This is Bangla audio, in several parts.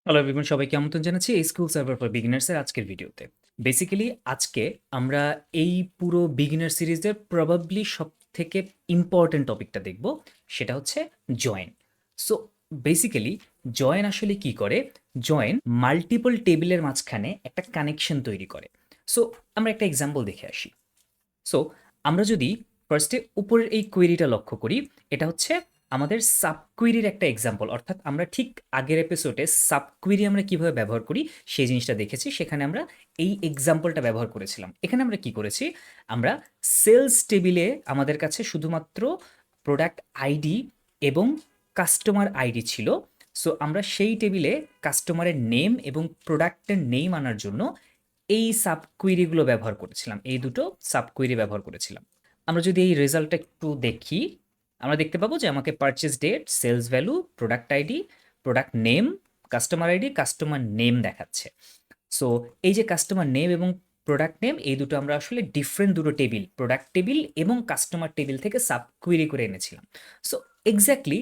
হ্যালো এভরিওয়ান, সবাইকে আমন্ত্রণ জানাচ্ছি এই স্কুল সার্ভার ফর বিগিনার্স এর আজকের ভিডিওতে। বেসিক্যালি আজকে আমরা এই পুরো বিগিনার সিরিজের প্রবাবলি সবথেকে ইম্পর্টেন্ট টপিকটা দেখব, সেটা হচ্ছে জয়েন। সো বেসিক্যালি জয়েন আসলে কি করে? জয়েন মাল্টিপল টেবিলের মাঝখানে একটা কানেকশন তৈরি করে। সো আমরা একটা এক্সাম্পল দেখে আসি। সো আমরা যদি ফার্স্টে উপরের এই কোয়েরিটা লক্ষ্য করি, এটা হচ্ছে আমাদের সাবকুয়েরির একটা এক্সাম্পল। অর্থাৎ আমরা ঠিক আগের এপিসোডে সাবকুয়েরি আমরা কিভাবে ব্যবহার করি সেই জিনিসটা দেখেছি। সেখানে আমরা এই এক্সাম্পলটা ব্যবহার করেছিলাম। এখানে আমরা কি করেছি? আমরা সেলস টেবিলে আমাদের কাছে শুধুমাত্র প্রোডাক্ট আইডি এবং কাস্টমার আইডি ছিল। সো আমরা সেই টেবিলে কাস্টমারের নেম এবং প্রোডাক্টের নেম আনার জন্য এই সাবকুয়েরিগুলো ব্যবহার করেছিলাম। এই দুটো সাবকুয়েরি ব্যবহার করেছিলাম। আমরা যদি এই রেজাল্টটা একটু দেখি, আমরা দেখতে পাবো যে আমাকে purchase date, sales value, product ID, product name, customer ID, customer name দেখাচ্ছে। সো এই যে কাস্টমার নেম এবং প্রোডাক্ট নেম, এই দুটো আমরা আসলে ডিফারেন্ট দুটো টেবিল, প্রোডাক্ট টেবিল এবং কাস্টমার টেবিল থেকে সাবকুয়েরি করে এনেছিলাম। সো এক্স্যাক্টলি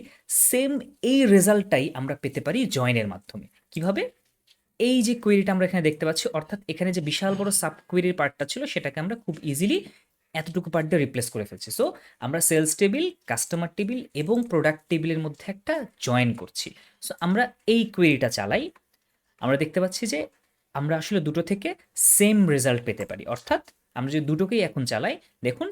সেম এই রেজাল্টটাই আমরা পেতে পারি জয়েনের মাধ্যমে। কিভাবে? এই যে কোয়েরিটা আমরা এখানে দেখতে পাচ্ছি, অর্থাৎ এখানে যে বিশাল বড় সাব কোয়েরির পার্টটা ছিল সেটাকে আমরা খুব ইজিলি এতটুকু পার্ট দিয়ে রিপ্লেস করে ফেলছি। সো আমরা সেলস টেবিল, কাস্টমার টেবিল এবং প্রোডাক্ট টেবিলের মধ্যে একটা জয়েন করছি। সো আমরা এই কোয়েরিটা চালাই, আমরা দেখতে পাচ্ছি যে আমরা আসলে দুটো থেকে সেম রেজাল্ট পেতে পারি। অর্থাৎ আমরা যদি দুটোকেই এখন চালাই, দেখুন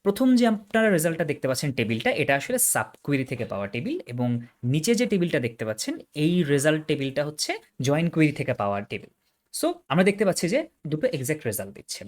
প্রথম যে আপনারা রেজাল্টটা দেখতে পাচ্ছেন টেবিলটা, এটা আসলে সাবকুয়েরি থেকে পাওয়া টেবিল, এবং নিচে যে টেবিলটা দেখতে পাচ্ছেন এই রেজাল্ট টেবিলটা হচ্ছে জয়েন কোয়েরি থেকে পাওয়া টেবিল। সো আমরা দেখতে পাচ্ছি যে দুটো এক্সাক্ট রেজাল্ট দিচ্ছে।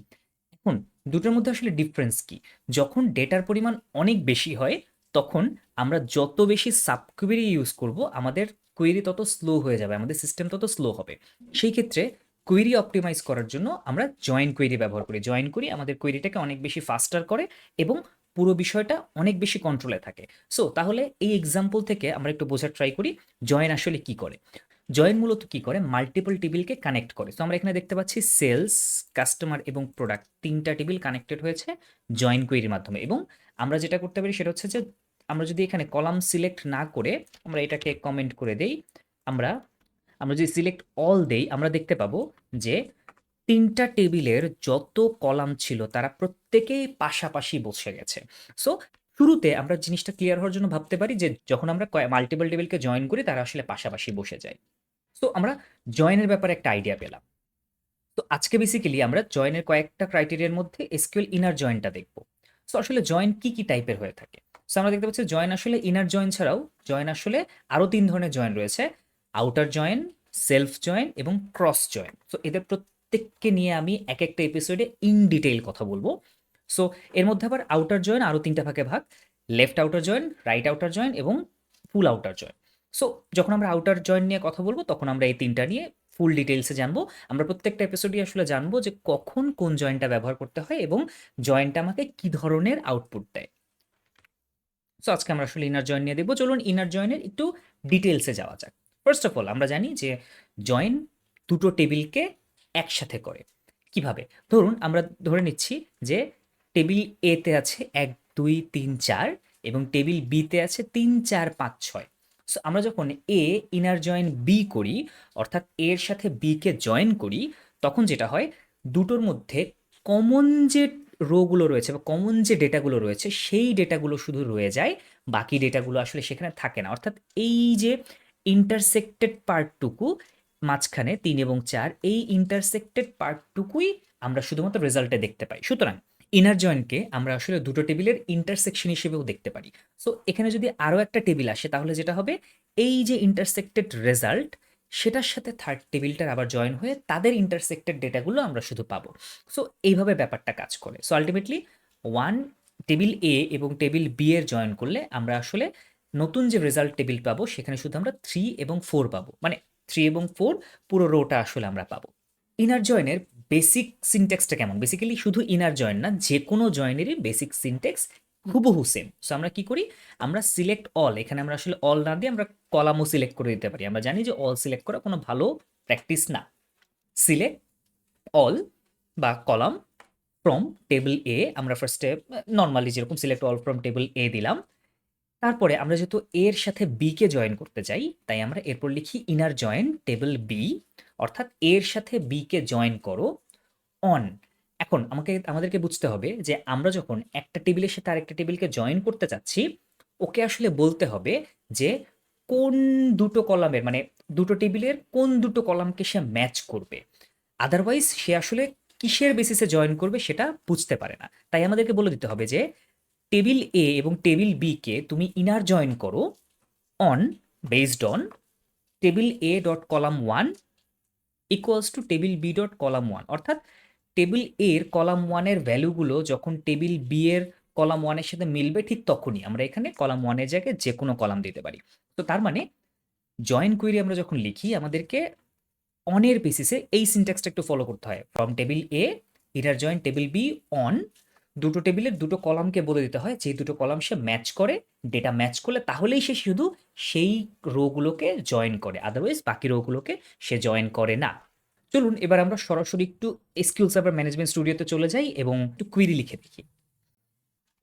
এখন দুটোর মধ্যে আসলে ডিফারেন্স কি? যখন ডেটার পরিমাণ অনেক বেশি হয়, তখন আমরা যত বেশি সাবকুয়েরি ইউজ করব, আমাদের কোয়েরি তত স্লো হয়ে যাবে, আমাদের সিস্টেম তত স্লো হবে। সেই ক্ষেত্রে কোয়েরি অপটিমাইজ করার জন্য আমরা জয়েন কোয়েরি ব্যবহার করি। জয়েন করি আমাদের কোয়েরিটাকে অনেক বেশি ফাস্টার করে এবং পুরো বিষয়টা অনেক বেশি কন্ট্রোলে থাকে। সো তাহলে এই এক্সাম্পল থেকে আমরা একটু বোঝার ট্রাই করি জয়েন আসলে কি করে। জয়েন মূলত কি করে? মাল্টিপল টেবিলকে কানেক্ট করে। তো আমরা এখানে দেখতে পাচ্ছি সেলস, কাস্টমার এবং প্রোডাক্ট তিনটা টেবিল কানেক্টেড হয়েছে জয়েন কোয়েরির মাধ্যমে। এবং আমরা যেটা করতে পারি সেটা হচ্ছে যে আমরা যদি এখানে কলাম সিলেক্ট না করে আমরা এটাকে কমেন্ট করে দেই, আমরা আমরা যদি সিলেক্ট অল দেই, আমরা দেখতে পাবো যে তিনটা টেবিলের যত কলাম ছিল তারা প্রত্যেকেই পাশাপাশি বসে গেছে। সো শুরুতে আমরা জিনিসটা ক্লিয়ার হওয়ার জন্য ভাবতে পারি যে যখন আমরা মাল্টিপল টেবিলকে জয়েন করি তারা আসলে পাশাপাশি বসে যায়। সো আমরা জয়েনের ব্যাপারে একটা আইডিয়া পেলাম। তো আজকে বেসিক্যালি আমরা জয়েনের কয়েকটা ক্রাইটেরিয়ার মধ্যে এসকিউএল ইনার জয়েনটা দেখব। সো আসলে জয়েন কি কি টাইপের হয়ে থাকে? সো আমরা দেখতে পাচ্ছি জয়েন আসলে ইনার জয়েন ছাড়াও জয়েন আসলে আরো তিন ধরনের জয়েন রয়েছে: আউটার জয়েন, সেলফ জয়েন এবং ক্রস জয়েন। সো এদের প্রত্যেককে নিয়ে আমি এক একটা এপিসোডে ইন ডিটেইল কথা বলবো। সো এর মধ্যে আবার আউটার জয়েন আরো তিনটা ভাগে ভাগ: left outer join, right outer join এবং ফুল আউটার জয়েন। সো যখন আমরা আউটার জয়েন নিয়ে কথা বলবো তখন আমরা এই তিনটা নিয়ে ফুল ডিটেইলসে জানবো। আমরা প্রত্যেকটা এপিসোডই আসলে জানবো যে কখন কোন জয়েন্টটা ব্যবহার করতে হয় এবং জয়েন্টটা আমাকে কি ধরনের আউটপুট দেয়। সো আজকে আমরা আসলে ইনার জয়েন নিয়ে দেখবো। চলুন ইনার জয়েনের একটু ডিটেলসে যাওয়া যাক। ফার্স্ট অফ অল আমরা জানি যে জয়েন দুটো টেবিলকে একসাথে করে। কিভাবে? ধরুন আমরা ধরে নিচ্ছি যে টেবিল এ তে আছে 1 2 3 4 এবং টেবিল বি তে আছে 3 4 5 6। সো আমরা যখন এ ইনার জয়েন বি করি, অর্থাৎ এর সাথে বি কে জয়েন করি, তখন যেটা হয় দুটোর মধ্যে কমন যে রোগুলো রয়েছে বা কমন যে ডেটাগুলো রয়েছে সেই ডেটাগুলো শুধু রয়ে যায়, বাকি ডেটাগুলো আসলে সেখানে থাকে না। অর্থাৎ এই যে ইন্টারসেক্টেড পার্টটুকু মাঝখানে 3 এবং 4, এই ইন্টারসেক্টেড পার্টটুকুই আমরা শুধুমাত্র রেজাল্টে দেখতে পাই। সুতরাং ইনার জয়েন্টকে আমরা আসলে দুটো টেবিলের ইন্টারসেকশন হিসেবেও দেখতে পারি। সো এখানে যদি আরও একটা টেবিল আসে তাহলে যেটা হবে, এই যে ইন্টারসেক্টেড রেজাল্ট সেটার সাথে থার্ড টেবিলটার আবার জয়েন হয়ে তাদের ইন্টারসেক্টেড ডেটাগুলো আমরা শুধু পাবো। সো এইভাবে ব্যাপারটা কাজ করে। সো আলটিমেটলি ওয়ান টেবিল এ এবং টেবিল বি এর জয়েন করলে আমরা আসলে নতুন যে রেজাল্ট টেবিল পাবো সেখানে শুধু আমরা 3 এবং 4 পাবো, মানে 3 এবং 4 পুরো রোটা আসলে আমরা পাবো। ইনার জয়েনের বেসিক সিনট্যাক্সটা কেমন? বেসিক্যালি শুধু ইনার জয়েন না, যে কোনো জয়েনেরই বেসিক সিনট্যাক্স হুবহু সেম। সো আমরা কি করি? আমরা সিলেক্ট অল, এখানে আমরা আসলে অল না দিয়ে আমরা কলামও সিলেক্ট করে দিতে পারি। আমরা জানি যে অল সিলেক্ট করা কোনো ভালো প্র্যাকটিস না। সিলেক্ট অল বা কলাম ফ্রম টেবিল এ, আমরা ফার্স্টে নর্মালি যেরকম সিলেক্ট অল ফ্রম টেবিল এ দিলাম, তারপরে আমরা যেহেতু এর সাথে বি কে জয়েন করতে চাই, তাই আমরা এরপর লিখি ইনার জয়েন টেবিল বি, অর্থাৎ এর সাথে বি কে জয়েন করো অন। এখন আমাদেরকে বুঝতে হবে যে আমরা যখন একটা টেবিলের সাথে আরেকটা টেবিলকে জয়েন করতে চাচ্ছি, ওকে আসলে বলতে হবে যে কোন দুটো কলামের, মানে দুটো টেবিলের কোন দুটো কলামকে সে ম্যাচ করবে। আদারওয়াইজ সে আসলে কিসের বেসিসে জয়েন করবে সেটা বুঝতে পারে না। তাই আমাদেরকে বলে দিতে হবে যে টেবিল এ এবং টেবিল বি কে তুমি ইনার জয়েন করো on, based on table A dot column one equals to table B dot column one. অর্থাৎ টেবিল এর কলাম ওয়ানের ভ্যালুগুলো যখন টেবিল বি এর কলাম ওয়ানের সাথে মিলবে, ঠিক তখনই আমরা এখানে কলাম ওয়ানের জায়গায় যে কোনো কলাম দিতে পারি। তো তার মানে জয়েন কুইরি আমরা যখন লিখি, আমাদেরকে অনের বেসিসে এই সিনট্যাক্সটা একটু ফলো করতে হয়। From table A inner join table B on, দুটো টেবিলের দুটো কলামকে বলে দিতে হয় যে দুটো কলাম সে ম্যাচ করে, ডেটা ম্যাচ করলে তাহলেই সে শুধু সেই রোগুলোকে জয়েন করে, আদারওয়াইজ বাকি রোগুলোকে সে জয়েন করে না। চলুন এবার আমরা সরাসরি একটু এসকিউএল সার্ভার ম্যানেজমেন্ট স্টুডিওতে চলে যাই এবং একটু কুইরি লিখে দেখি।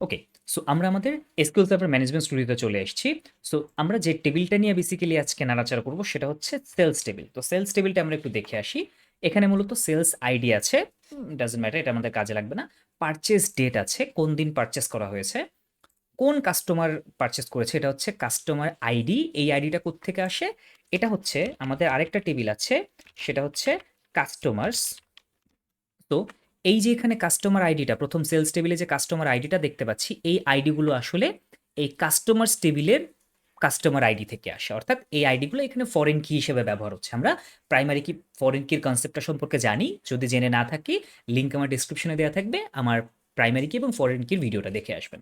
ওকে, সো আমরা আমাদের এসকিউএল সার্ভার ম্যানেজমেন্ট স্টুডিওতে চলে এসেছি। সো আমরা যে টেবিলটা নিয়ে বেসিক্যালি আজকে নাড়াচাড়া করব সেটা হচ্ছে সেলস টেবিল। তো সেলস টেবিলটা আমরা একটু দেখে আসি। এখানে মূলত সেলস আইডি আছে, ডাজন্ট ম্যাটার, এটা আমাদের কাজে লাগবে না। পারচেজ ডেট আছে, কোন দিন পারচেজ করা হয়েছে, কোন কাস্টমার পারচেজ করেছে, এটা হচ্ছে কাস্টমার আইডি। এই আইডিটা কোত্থেকে আসে? এটা হচ্ছে আমাদের আরেকটা টেবিল আছে, সেটা হচ্ছে কাস্টমার্স। তো এই যে এখানে কাস্টমার আইডিটা, প্রথম সেলস টেবিলে যে কাস্টমার আইডিটা দেখতে পাচ্ছি, এই আইডিগুলো আসলে এই কাস্টমার্স টেবিলের কাস্টমার আইডি থেকে আসে। অর্থাৎ এই আইডিগুলো এখানে ফরেন কি হিসেবে ব্যবহার হচ্ছে। আমরা প্রাইমারি কি ফরেন কির কনসেপ্টটা সম্পর্কে জানি, যদি জেনে না থাকি লিঙ্ক আমার ডিসক্রিপশনে দেওয়া থাকবে, আমার প্রাইমারি কি এবং ফরেন কির ভিডিওটা দেখে আসবেন।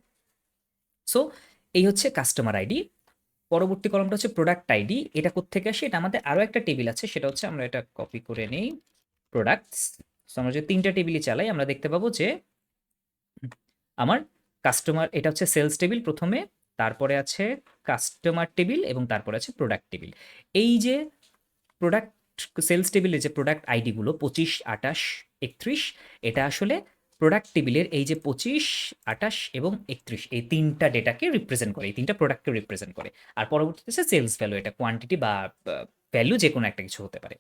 সো এই হচ্ছে কাস্টমার আইডি। পরবর্তী কলমটা হচ্ছে প্রোডাক্ট আইডি। এটা কোত্থেকে আসে? এটা আমাদের আরো একটা টেবিল আছে, সেটা হচ্ছে, আমরা এটা কপি করে নেই, প্রোডাক্টস। সো আমরা যদি তিনটা টেবিলই চালাই, আমরা দেখতে পাবো যে আমার কাস্টমার, এটা হচ্ছে সেলস টেবিল প্রথমে, তারপরে আছে কাস্টমার টেবিল এবং তারপরে আছে প্রোডাক্ট টেবিল। এই যে প্রোডাক্ট সেলস টেবিলে যে প্রোডাক্ট আইডিগুলো 25, 28, 31, এটা আসলে প্রোডাক্ট টেবিলের এই যে 25, 28 এবং 31, এই তিনটা ডেটাকে রিপ্রেজেন্ট করে, এই তিনটা প্রোডাক্টকে রিপ্রেজেন্ট করে। আর পরবর্তীতে সেলস ভ্যালু, এটা কোয়ান্টিটি বা ভ্যালু যে কোনো একটা কিছু হতে পারে।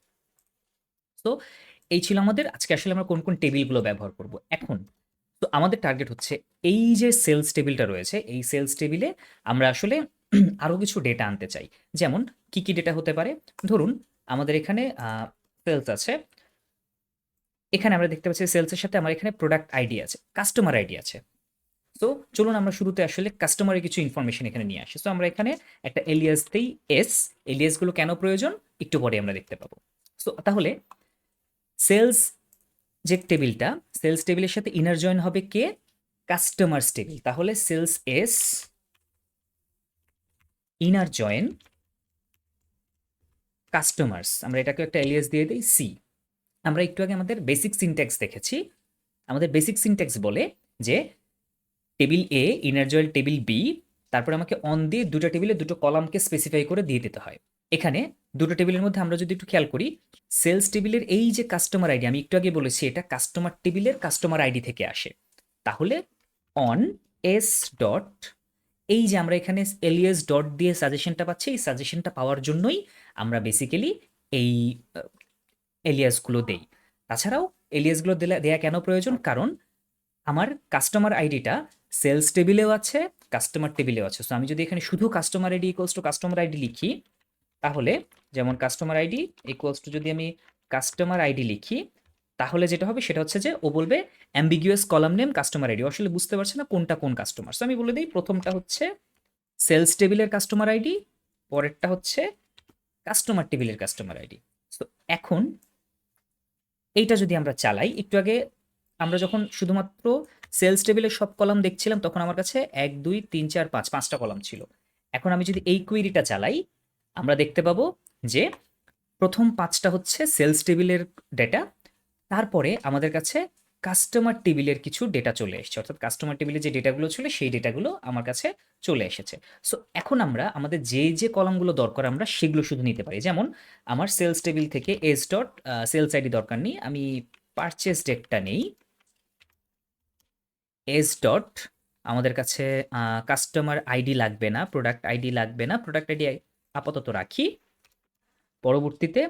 তো এই ছিল আমাদের আজকে আসলে আমরা কোন কোন টেবিলগুলো ব্যবহার করব। এখন তো আমাদের টার্গেট হচ্ছে এই যে সেলস টেবিলটা রয়েছে, এই সেলস টেবিলে আমরা আসলে আরো কিছু ডেটা আনতে চাই। যেমন কি কি ডেটা হতে পারে? ধরুন আমাদের এখানে সেলস আছে, এখানে আমরা দেখতে পাচ্ছি সেলসের সাথে আমার এখানে প্রোডাক্ট আইডি আছে, কাস্টমার আইডি আছে। তো চলুন আমরা শুরুতে আসলে কাস্টমারের কিছু ইনফরমেশন এখানে নিয়ে আসি। তো আমরা এখানে একটা এলিয়াস দেই এস। এলিয়াসগুলো কেন প্রয়োজন একটু পরে আমরা দেখতে পাবো। সো তাহলে সেলস যে টেবিলটা, সেলস টেবিলের সাথে ইনার জয়েন হবে কে? Customers table. তাহলে sales as inner join customers, আমরা এটাকে একটা এলিয়াস দিয়ে দিই সি। আমরা একটু আগে আমাদের বেসিক সিনট্যাক্স দেখেছি। আমাদের বেসিক সিনট্যাক্স বলে যে table A inner join table B, তারপরে আমাকে অন দিয়ে দুটো টেবিলে দুটো কলামকে স্পেসিফাই করে দিয়ে দিতে হয়। এখানে দুটো টেবিলের মধ্যে আমরা যদি একটু খেয়াল করি, সেলস টেবিলের এই যে কাস্টমার আইডি, আমি একটু আগে বলেছি এটা কাস্টমার টেবিলের কাস্টমার আইডি থেকে আসে। তাহলে অন এস ডট, এই যে আমরা এখানে এলিয়াস ডট দিয়ে সাজেশনটা পাচ্ছি, এই সাজেশনটা পাওয়ার জন্যই আমরা বেসিক্যালি এই এলিয়াসগুলো দেই। তাছাড়াও এলিয়াসগুলো দেয়া কেন প্রয়োজন? কারণ আমার কাস্টমার আইডিটা সেলস টেবিলেও আছে, কাস্টমার টেবিলেও আছে। সো আমি যদি এখানে শুধু customer ID equals to customer ID লিখি, তাহলে যেমন কাস্টমার আইডি ইকুয়ালস টু, যদি আমি কাস্টমার আইডি লিখি, তাহলে যেটা হবে সেটা হচ্ছে যে ও বলবে ambiguous column name customer ID, আসলে বুঝতে পারছে না কোনটা কোন কাস্টমার। সো আমি বলে দিই প্রথমটা হচ্ছে সেলস টেবিলের কাস্টমার আইডি, পরেরটা হচ্ছে কাস্টমার টেবিলের কাস্টমার আইডি। সো এখন এইটা যদি আমরা চালাই, একটু আগে আমরা যখন শুধুমাত্র সেলস টেবিলের সব কলাম দেখছিলাম তখন আমার কাছে 1, 2, 3, 4, 5, 5টা কলাম ছিল। এখন আমি যদি এই কুইরিটা চালাই, আমরা দেখতে পাবো যে প্রথম 5টা হচ্ছে সেলস টেবিলের ডেটা, তারপরে আমাদের কাছে কাস্টমার টেবিলের কিছু ডেটা চলে এসেছে, অর্থাৎ কাস্টমার টেবিলে যে ডেটাগুলো ছিল সেই ডেটাগুলো আমার কাছে চলে এসেছে। সো এখন আমরা আমাদের যে যে কলামগুলো দরকার আমরা সেগুলো শুধু নিতে পারি। যেমন আমার সেলস টেবিল থেকে এস ডট সেলস আইডি দরকার নেই, আমি পারচেস ডেটটা নেই, এস ডট আমাদের কাছে কাস্টমার আইডি লাগবে না, প্রোডাক্ট আইডি লাগবে না, প্রোডাক্ট আইডি আপাতত রাখি। পরবর্তীতে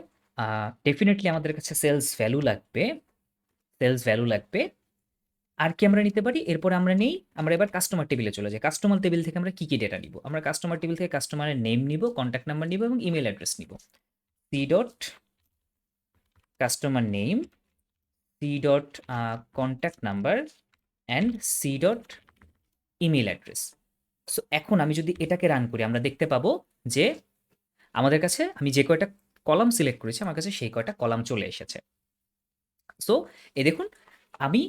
ডেফিনিটলি আমাদের কাছে সেলস ভ্যালু লাগবে। আর কি আমরা নিতে পারি? এরপর আমরা এবার কাস্টমার টেবিলে চলে যাই। কাস্টমার টেবিল থেকে আমরা কি ডেটা নিব? আমরা কাস্টমার টেবিল থেকে কাস্টমারের নেম নিব, কন্ট্যাক্ট নাম্বার নিব এবং ইমেল অ্যাড্রেস নিব। C dot customer name, C dot contact number and C dot email address. So এখন আমি যদি এটাকে রান করি, আমরা দেখতে পাবো যে আমাদের কাছে আমি যে কয়টা কলাম সিলেক্ট করেছি আমার কাছে সেই কয়টা কলাম চলে এসেছে। সো দেখুন, আমি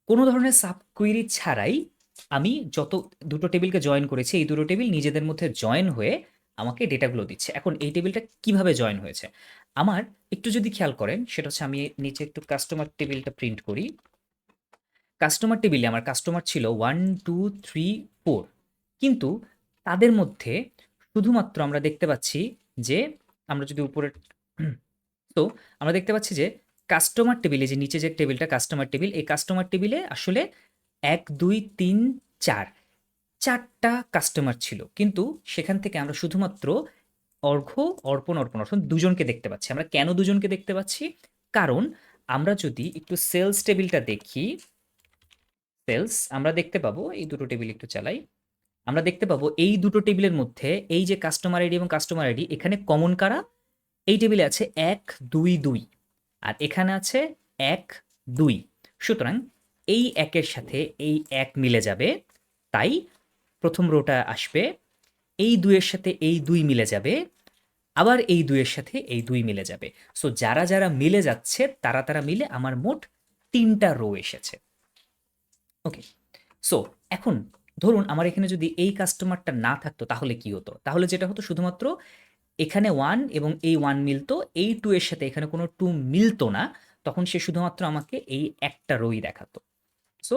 কোনো ধরনের সাব কুইরি ছাড়াই আমি যত দুটো টেবিলকে জয়েন করেছি, এই দুটো টেবিল নিজেদের মধ্যে জয়েন হয়ে আমাকে ডেটাগুলো দিচ্ছে। এখন এই টেবিলটা কিভাবে জয়েন হয়েছে আমার একটু যদি খেয়াল করেন, সেটা হচ্ছে আমি নিচে একটু কাস্টমার টেবিলটা প্রিন্ট করি। কাস্টমার টেবিলে আমার কাস্টমার ছিল 1 2 3 4, কিন্তু তাদের মধ্যে শুধুমাত্র আমরা দেখতে পাচ্ছি যে আমরা যদি উপরে তো আমরা দেখতে পাচ্ছি যে কাস্টমার টেবিলে, যে নিচে যে টেবিলটা কাস্টমার টেবিল, এই কাস্টমার টেবিলে আসলে 1 2 3 4 4টা কাস্টমার ছিল, কিন্তু সেখান থেকে আমরা শুধুমাত্র অর্ঘ্য, অর্পণ, অর্থ দুজনকে দেখতে পাচ্ছি। আমরা কেন দুজনকে দেখতে পাচ্ছি? কারণ আমরা যদি একটু সেলস টেবিলটা দেখি, আমরা দেখতে পাবো, এই দুটো টেবিল একটু চালাই, আমরা দেখতে পাবো এই দুটো টেবিলের মধ্যে এই যে কাস্টমার আইডি এবং কাস্টমার আইডি, এখানে কমন কারা? এই টেবিলে আছে 1 2 2 আর এখানে আছে 1 2। সুতরাং এই 1 এর সাথে এই 1 মিলে যাবে, তাই প্রথম রোটা আসবে। এই 2 এর সাথে এই 2 মিলে যাবে, আবার এই 2 এর সাথে এই 2 মিলে যাবে। সো যারা যারা মিলে যাচ্ছে তারা মিলে আমার মোট 3টা রো এসেছে। ওকে, সো এখন ধরুন আমার এখানে যদি এই কাস্টমারটা না থাকতো তাহলে কি হতো? তাহলে যেটা হতো, শুধুমাত্র এখানে 1 এবং এই 1 মিলতো, এই 2 এর সাথে এখানে কোনো 2 মিলতো না, তখন সে শুধুমাত্র আমাকে এই একটা রোই দেখাতো। সো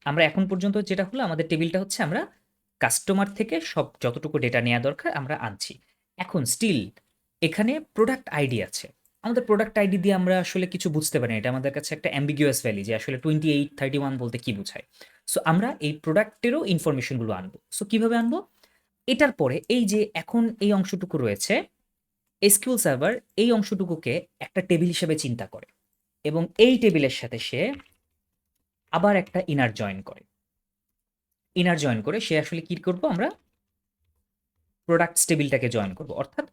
আমরা এখন পর্যন্ত যেটা হলো, আমাদের টেবিলটা হচ্ছে আমরা কাস্টমার থেকে সব যতটুকু ডেটা নেওয়া দরকার আমরা আনছি। এখন স্টিল এখানে প্রোডাক্ট আইডি আছে। আমাদের প্রোডাক্ট আইডি দিয়ে আমরা আসলে কিছু বুঝতে পারি না, এটা আমাদের কাছে একটা অ্যাম্বিগুয়াস ভ্যালি যে আসলে 28 31 বলতে কি বোঝায়। সো আমরা এই প্রোডাক্টেরও ইনফরমেশনগুলো আনবো। সো কিভাবে আনবো? এটার পরে এই যে এখন এই অংশটুকু রয়েছে, এসকিউএল সার্ভার এই অংশটুকুকে একটা টেবিল হিসেবে চিন্তা করে এবং এই টেবিলের সাথে সে আবার একটা ইনার জয়েন করে সে আসলে কি করব, আমরা প্রোডাক্টস টেবিলটাকে জয়েন করব। অর্থাৎ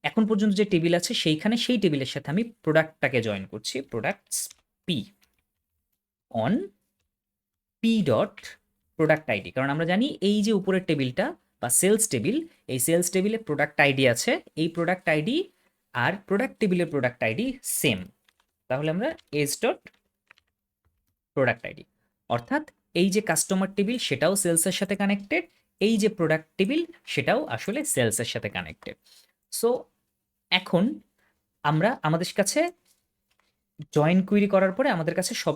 এখন পর্যন্ত যে টেবিল আছে সেইখানে সেই টেবিলের সাথে আমি প্রোডাক্টটাকে জয়েন করছি, products P on P dot product ID. কারণ আমরা জানি এই যে উপরের টেবিলটা বা সেলস টেবিল, এই সেলস টেবিলে প্রোডাক্ট আইডি আছে, এই প্রোডাক্ট আইডি আর প্রোডাক্ট টেবিলের প্রোডাক্ট আইডি সেম। তাহলে আমরা এস ডট প্রোডাক্ট আইডি, অর্থাৎ এই যে কাস্টমার টেবিল সেটাও সেলসের সাথে কানেক্টেড, এই যে প্রোডাক্ট টেবিল সেটাও আসলে সেলসের সাথে কানেক্টেড। সো এখন আমাদের কাছে জয়েন কুইরি করার পরে আমাদের কাছে সব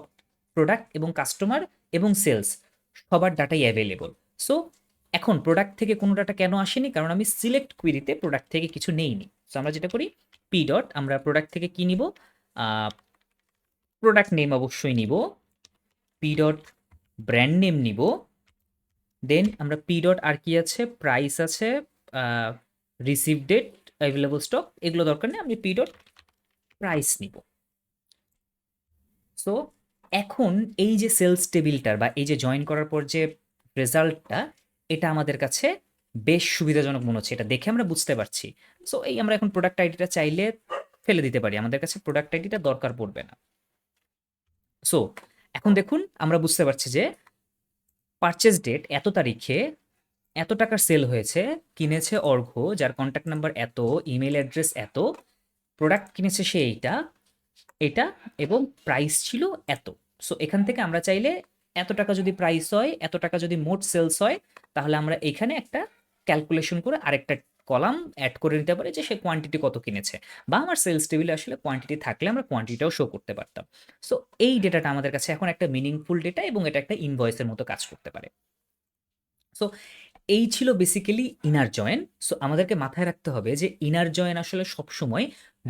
প্রোডাক্ট এবং কাস্টমার এবং সেলস সবার ডাটাই অ্যাভেলেবল। সো এখন প্রোডাক্ট থেকে কোনো ডাটা কেন আসেনি? কারণ আমি সিলেক্ট কুইরিতে প্রোডাক্ট থেকে কিছু নেইনি। সো আমরা যেটা করি, পি ডট আমরা প্রোডাক্ট থেকে কি নিব? প্রোডাক্ট নেম অবশ্যই নিব, পি ডট ব্র্যান্ড নেম নিব, দেন আমরা পি ডট আর কি আছে, প্রাইস আছে, রিসিভ ডেট, অ্যাভেলেবল স্টক, এগুলো দরকার নেই, আমি পি ডট প্রাইস নিব। সো এখন এই যে সেলস টেবিলটার বা এই যে জয়েন করার পর যে রেজাল্টটা, এটা আমাদের কাছে বেশ সুবিধাজনক মনে হচ্ছে, এটা দেখে আমরা বুঝতে পারছি। সো এই আমরা এখন প্রোডাক্ট আইডিটা চাইলে ফেলে দিতে পারি, আমাদের কাছে প্রোডাক্ট আইডিটা দরকার পড়বে না। সো এখন দেখুন আমরা বুঝতে পারছি যে পারচেজ ডেট এত তারিখে এত টাকার সেল হয়েছে, কিনেছে অর্ঘ্য যার কন্ট্যাক্ট নাম্বার এত, ইমেল অ্যাড্রেস এত, প্রোডাক্ট কিনেছে সে এইটা এটা এবং প্রাইস ছিল এত। সো এখান থেকে আমরা চাইলে এত টাকা যদি প্রাইস হয়, এত টাকা যদি মোট সেলস হয়, তাহলে আমরা এখানে একটা ক্যালকুলেশন করে আরেকটা কলাম অ্যাড করে নিতে পারি যে সে কোয়ান্টিটি কত কিনেছে, বা আমার সেলস টেবিলে আসলে কোয়ান্টিটি থাকলে আমরা কোয়ান্টিটিটাও শো করতে পারতাম। সো এই ডেটাটা আমাদের কাছে এখন একটা মিনিংফুল ডেটা এবং এটা একটা ইনভয়েসের মতো কাজ করতে পারে। সো এই ছিল বেসিক্যালি ইনার জয়েন। সো আমাদেরকে মাথায় রাখতে হবে যে ইনার জয়েন আসলে সবসময়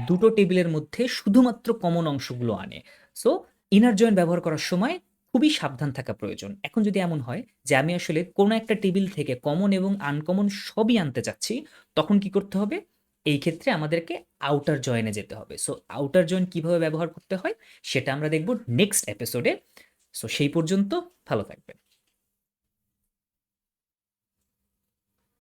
দুটো টেবিলের মধ্যে শুধুমাত্র কমন অংশগুলো আনে। সো ইনার জয়েন ব্যবহার করার সময় খুবই সাবধান থাকা প্রয়োজন। এখন যদি এমন হয় যে আমি আসলে কোনো একটা টেবিল থেকে কমন এবং আনকমন সবই আনতে চাচ্ছি, তখন কি করতে হবে? এই ক্ষেত্রে আমাদেরকে আউটার জয়েনে যেতে হবে। সো আউটার জয়েন কিভাবে ব্যবহার করতে হয় সেটা আমরা দেখব নেক্সট এপিসোডে। সো সেই পর্যন্ত ভালো থাকবেন।